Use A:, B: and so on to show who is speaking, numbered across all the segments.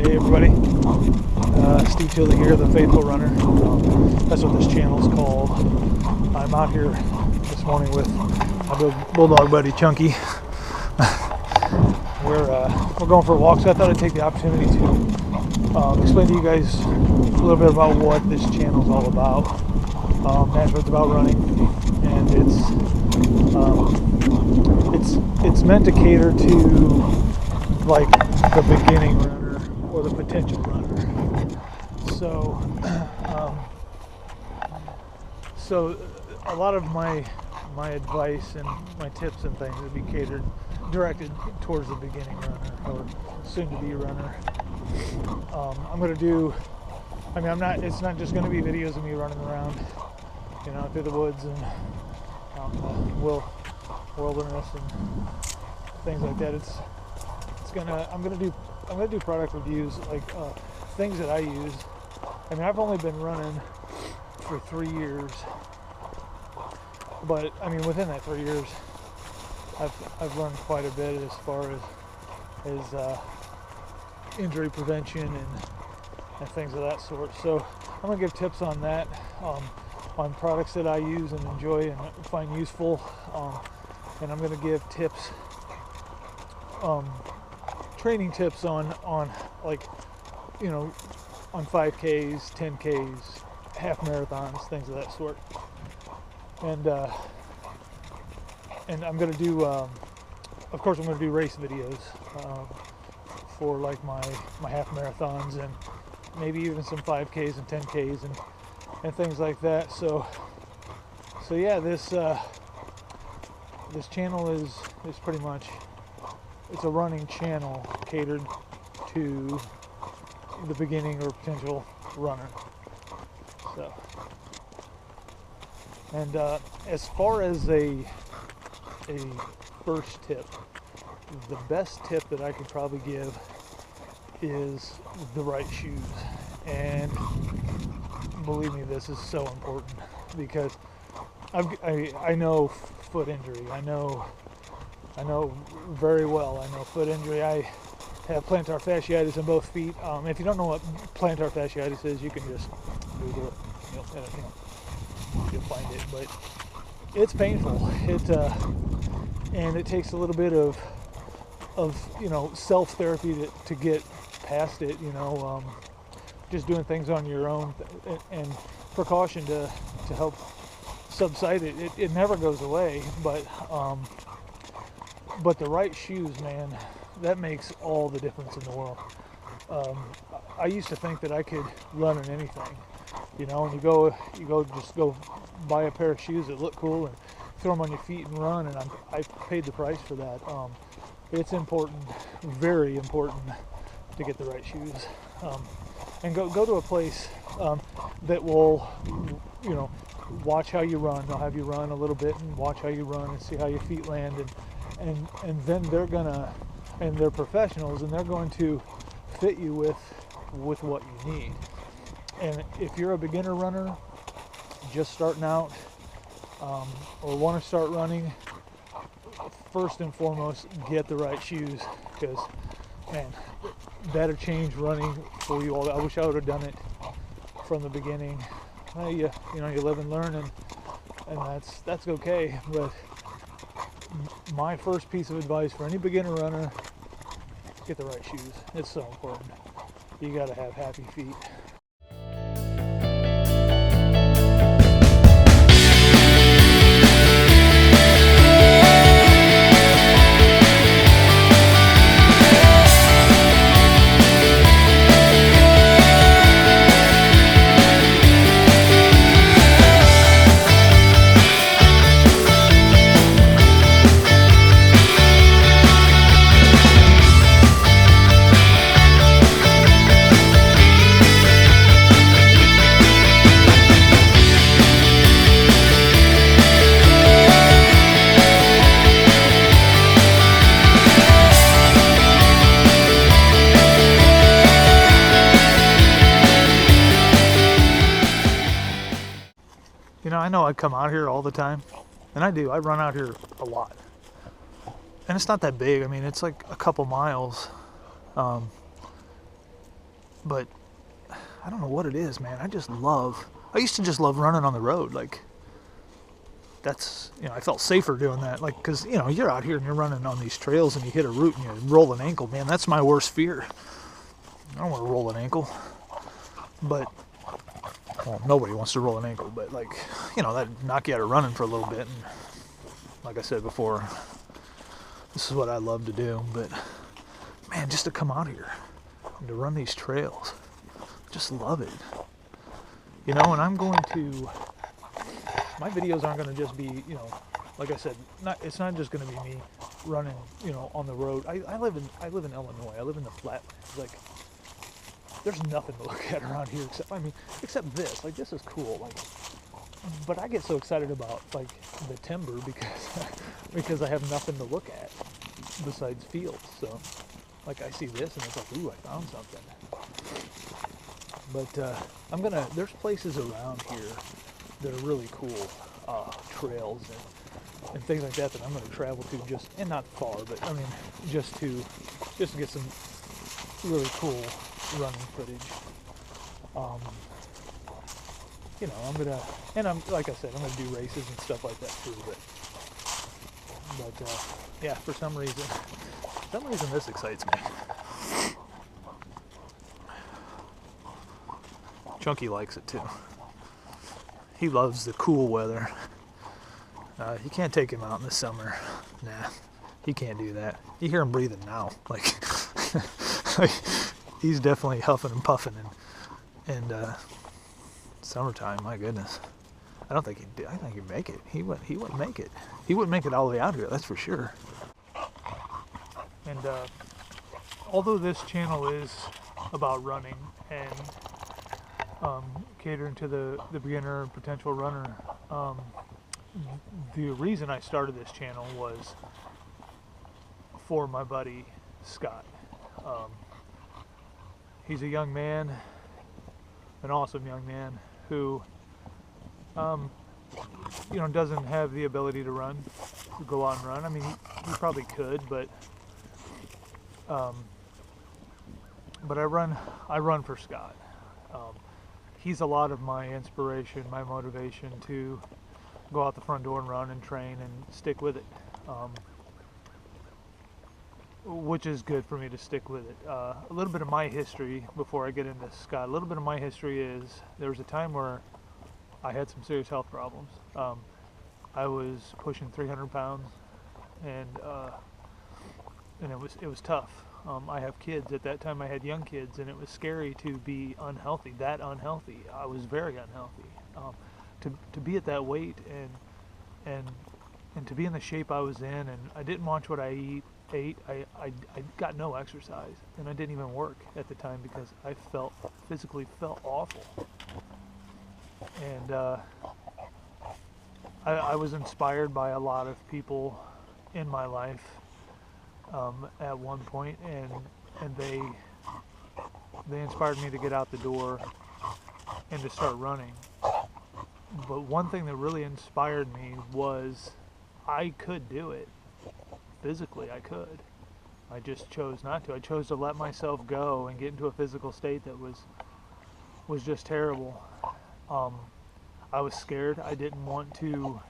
A: Hey everybody, Steve Tilly here, the Faithful Runner. That's what this channel is called. I'm out here this morning with my bulldog buddy Chunky. We're going for a walk, so I thought I'd take the opportunity to explain to you guys a little bit about what this channel is all about. Naturally, it's about running, and it's meant to cater to like the beginning runner or the potential runner. So a lot of my advice and my tips and things would be directed towards the beginning runner or soon-to-be runner. It's not just going to be videos of me running around, through the woods and wilderness and things like that. I'm gonna do product reviews, like things that I use. I've only been running for 3 years, but within that 3 years, I've learned quite a bit as far as injury prevention and things of that sort. So I'm gonna give tips on that, on products that I use and enjoy and find useful, and I'm gonna give tips, training tips on on 5Ks, 10Ks, half marathons, things of that sort. And I'm going to do, of course, I'm going to do race videos for like my half marathons and maybe even some 5Ks and 10Ks and things like that. So yeah, this channel is pretty much, it's a running channel catered to the beginning or potential runner. So, and as far as a first tip, the best tip that I could probably give is the right shoes. And believe me, this is so important because I know foot injury. I know very well. I know foot injury. I have plantar fasciitis in both feet. If you don't know what plantar fasciitis is, you can just Google it. You'll find it. But it's painful. And it takes a little bit of self-therapy to get past it. Just doing things on your own and precaution to help subside it. It never goes away, but the right shoes, man, that makes all the difference in the world. I used to think that I could run in anything, and you go buy a pair of shoes that look cool and throw them on your feet and run, and I paid the price for that. It's important, very important, to get the right shoes, and go to a place that will, watch how you run. They'll have you run a little bit and watch how you run and see how your feet land, and then they're professionals, and they're going to fit you with what you need. And if you're a beginner runner just starting out, or want to start running, first and foremost, get the right shoes, because man, that'll change running for you all. I wish I would have done it from the beginning. You live and learn, and that's okay. But my first piece of advice for any beginner runner: get the right shoes. It's so important. You got to have happy feet. I know I come out here all the time, and I do. I run out here a lot. And it's not that big. It's like a couple miles. but I don't know what it is, man. I used to just love running on the road. Like, that's, I felt safer doing that. Like, because, you're out here and you're running on these trails and you hit a root and you roll an ankle, man. That's my worst fear. I don't want to roll an ankle. But, well, nobody wants to roll an ankle, but, like, that'd knock you out of running for a little bit. And like I said before, this is what I love to do. But, man, just to come out here and to run these trails, just love it. And I'm going to, my videos aren't going to just be, like I said, it's not just going to be me running, on the road. I live in Illinois. I live in the flatlands. Like, there's nothing to look at around here except this. Like, this is cool. Like, but I get so excited about, like, the timber because I have nothing to look at besides fields. So, like, I see this and it's like, ooh, I found something. But there's places around here that are really cool, trails and things like that I'm going to travel to and not far, but just to get some really cool running footage. Like I said, I'm gonna do races and stuff like that too. But yeah, for some reason this excites me. Chunky likes it too. He loves the cool weather. You can't take him out in the summer. Nah, he can't do that. You hear him breathing now. Like, he's definitely huffing and puffing and summertime, my goodness. I don't think he'd make it. He wouldn't make it. He wouldn't make it all the way out here, that's for sure. And although this channel is about running and catering to the beginner and potential runner, the reason I started this channel was for my buddy Scott. He's a young man, an awesome young man who, doesn't have the ability to go out and run. He probably could, but I run for Scott. He's a lot of my inspiration, my motivation to go out the front door and run and train and stick with it. Which is good for me to stick with it. A little bit of my history before I get into Scott. A little bit of my history is there was a time where I had some serious health problems. I was pushing 300 pounds, and it was tough. I have kids. At that time I had young kids, and it was scary to be unhealthy, that unhealthy. I was very unhealthy. To be at that weight and to be in the shape I was in, and I didn't watch what I ate. I got no exercise, and I didn't even work at the time because I physically felt awful. And I was inspired by a lot of people in my life at one point, and they inspired me to get out the door and to start running. But one thing that really inspired me was I could do it. Physically, I could. I just chose not to. I chose to let myself go and get into a physical state that was just terrible. I was scared. I didn't want to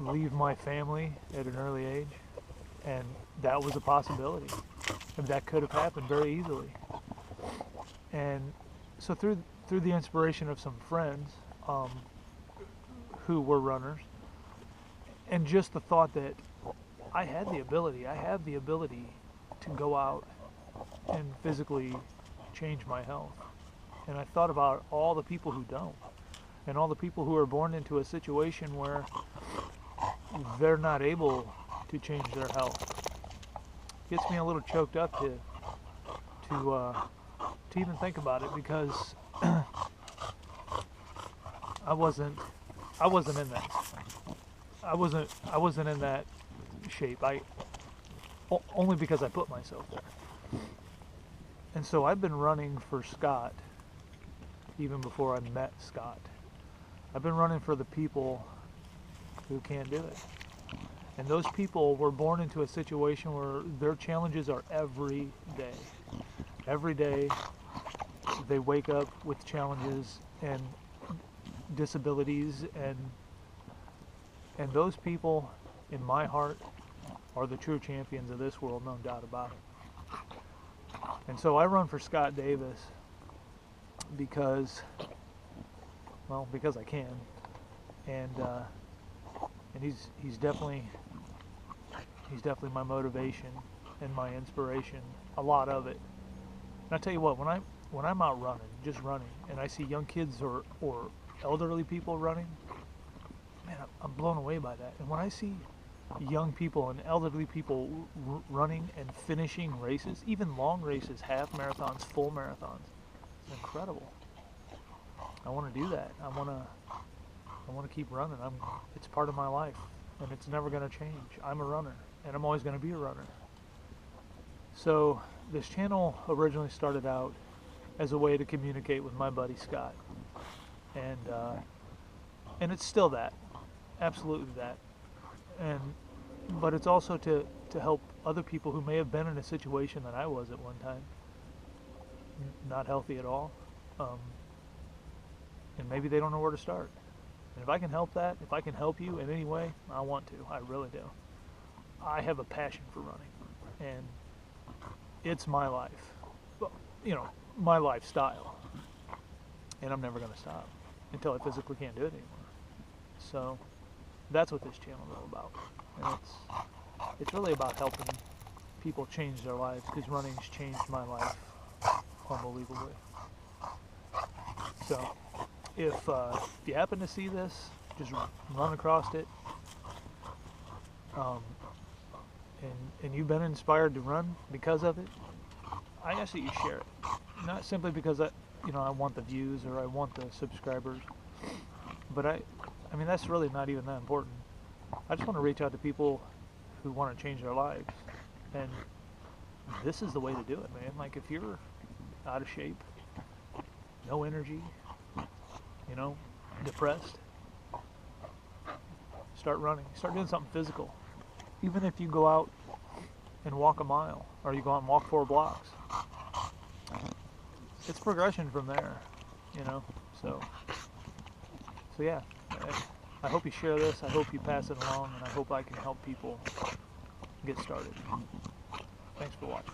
A: leave my family at an early age, and that was a possibility. And that could have happened very easily. And so through the inspiration of some friends who were runners, and just the thought that I have the ability to go out and physically change my health. And I thought about all the people who don't, and all the people who are born into a situation where they're not able to change their health. Gets me a little choked up to even think about it, because I wasn't in that. I wasn't in that shape. Only because I put myself there. And so I've been running for Scott even before I met Scott. I've been running for the people who can't do it. And those people were born into a situation where their challenges are every day. every day they wake up with challenges and disabilities, and those people in my heart are the true champions of this world, no doubt about it. And so I run for Scott Davis because, well, because I can, and he's definitely my motivation and my inspiration, a lot of it. And I tell you what, when I'm out running, just running, and I see young kids or elderly people running, man, I'm blown away by that. And when I see young people and elderly people running and finishing races, even long races, half marathons, full marathons, it's incredible. I want to do that. I want to keep running. It's part of my life, and it's never going to change. I'm a runner, and I'm always going to be a runner. So this channel originally started out as a way to communicate with my buddy Scott, and it's still that, absolutely that. But it's also to help other people who may have been in a situation that I was at one time, not healthy at all, and maybe they don't know where to start. And if I can help that, if I can help you in any way, I want to. I really do. I have a passion for running, and it's my life, my lifestyle, and I'm never going to stop until I physically can't do it anymore. So that's what this channel is all about, and it's really about helping people change their lives, because running's changed my life unbelievably. So if you happen to see this, just run across it, and you've been inspired to run because of it, I ask that you share it. Not simply because I want the views or I want the subscribers, but I mean, that's really not even that important. I just want to reach out to people who want to change their lives, and this is the way to do it, man. Like, if you're out of shape, no energy, depressed, start running. Start doing something physical. Even if you go out and walk a mile, or you go out and walk 4 blocks, it's progression from there, So yeah, I hope you share this. I hope you pass it along, and I hope I can help people get started. Thanks for watching.